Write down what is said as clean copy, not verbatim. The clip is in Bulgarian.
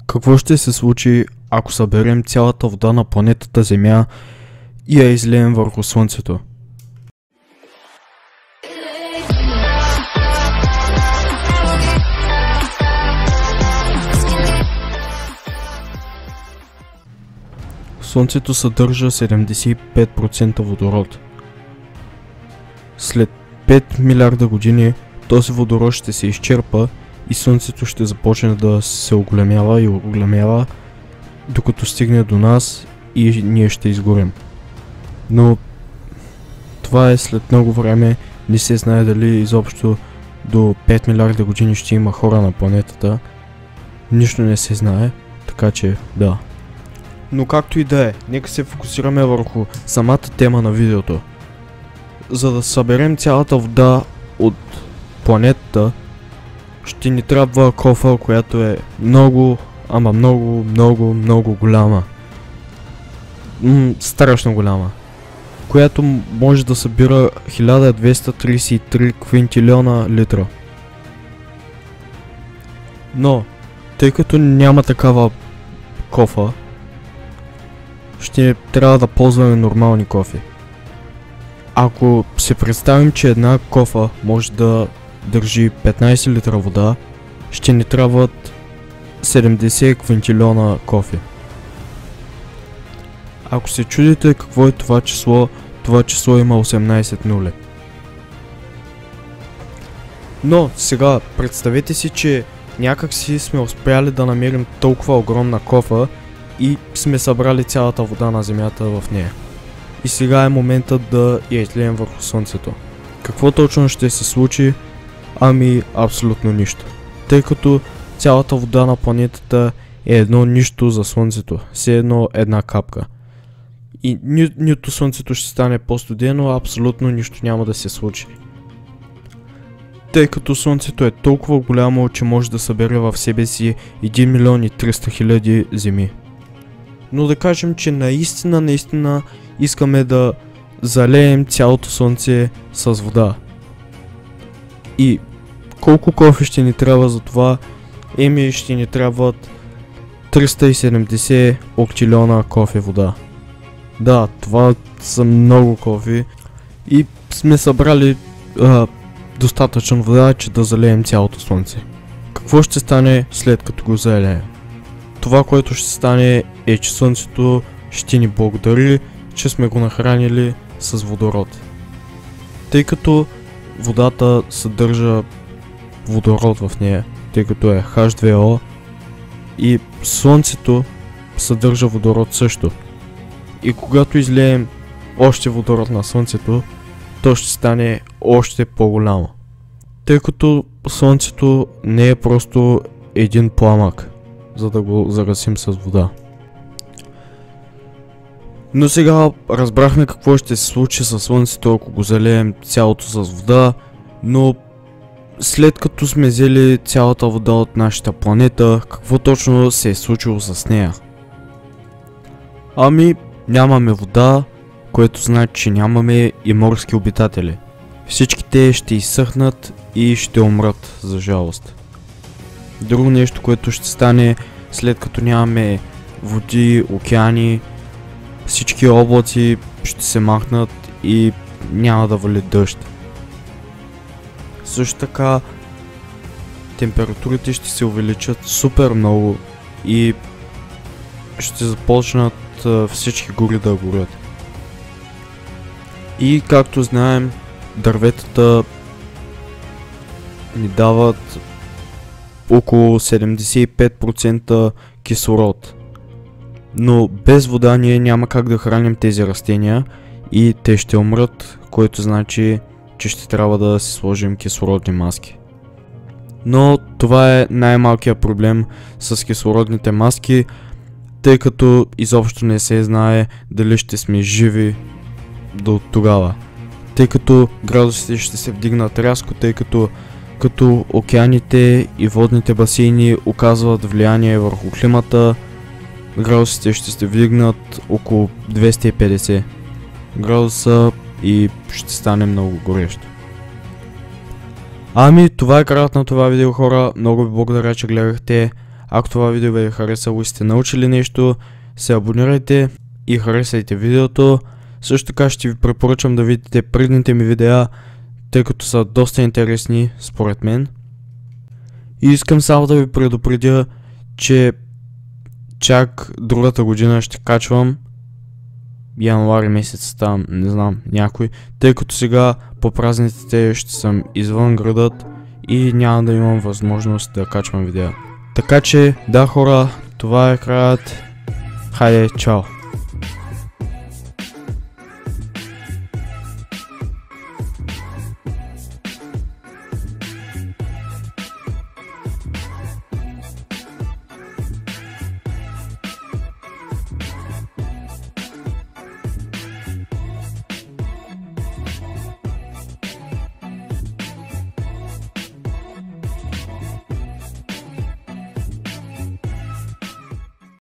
Какво ще се случи, ако съберем цялата вода на планетата Земя и я излеем върху Слънцето? Слънцето съдържа 75% водород. След 5 милиарда години този водород ще се изчерпа и Слънцето ще започне да се оголемява и оголемява, докато стигне до нас и ние ще изгорим. Но това е след много време, не се знае дали изобщо до 5 милиарда години ще има хора на планетата. Нищо не се знае, така че да. Но както и да е, нека се фокусираме върху самата тема на видеото. За да съберем цялата вода от планетата, ще ни трябва кофа, която е много голяма. Страшно голяма. Която може да събира 1233 квинтилиона литра. Но, тъй като няма такава кофа, ще трябва да ползваме нормални кофи. Ако се представим, че една кофа може да държи 15 литра вода, ще ни трябват 70 квинтилиона кофи. Ако се чудите какво е това число има 18 нули. Но сега представете си, че някак си сме успяли да намерим толкова огромна кофа и сме събрали цялата вода на Земята в нея. И сега е моментът да я излеем върху Слънцето. Какво точно ще се случи? Ами абсолютно нищо. Тъй като цялата вода на планетата е едно нищо за Слънцето. Все едно една капка. И нито Слънцето ще стане по-студено, абсолютно нищо няма да се случи. Тъй като Слънцето е толкова голямо, че може да събере в себе си 1 милион и 300 хиляди земи. Но да кажем, че наистина искаме да залеем цялото Слънце с вода. И колко кофе ще ни трябва за това? Ще ни трябват 370 октилиона кофе вода. Да, това са много кофи и сме събрали достатъчно вода, че да залеем цялото Слънце. Какво ще стане след като го залеем? Това, което ще стане е, че Слънцето ще ни благодари, че сме го нахранили с водород. Тъй като водата съдържа водород в нея, тъй като е H2O, и Слънцето съдържа водород също. И когато излеем още водород на Слънцето, то ще стане още по-голямо. Тъй като Слънцето не е просто един пламък, за да го загасим с вода. Но сега разбрахме какво ще се случи с Слънцето, ако го залеем цялото с вода, но след като сме взели цялата вода от нашата планета, какво точно се е случило с нея? Ами, нямаме вода, което значи, че нямаме и морски обитатели. Всички те ще изсъхнат и ще умрат, за жалост. Друго нещо, което ще стане след като нямаме води, океани, всички облаци ще се махнат и няма да вали дъжд. Също така температурите ще се увеличат супер много и ще започнат всички гори да горят. И както знаем, дърветата ни дават около 75% кислород. Но без вода ние няма как да храним тези растения и те ще умрат, което значи, че ще трябва да си сложим кислородни маски. Но това е най-малкият проблем с кислородните маски, тъй като изобщо не се знае дали ще сме живи до тогава. Тъй като градусите ще се вдигнат рязко, тъй като океаните и водните басейни оказват влияние върху климата, градусите ще се вдигнат около 250 градуса и ще стане много горещо. Ами, това е краят на това видео, хора. Много ви благодаря, че гледахте. Ако това видео ви е харесало и сте научили нещо, се абонирайте и харесайте видеото. Също така ще ви препоръчам да видите предните ми видеа, тъй като са доста интересни според мен. И искам само да ви предупредя, че чак другата година ще качвам януари месец там, не знам, някой, тъй като сега по празниците ще съм извън градът и няма да имам възможност да качвам видеа. Така че, да хора, това е краят. Хайде, чао!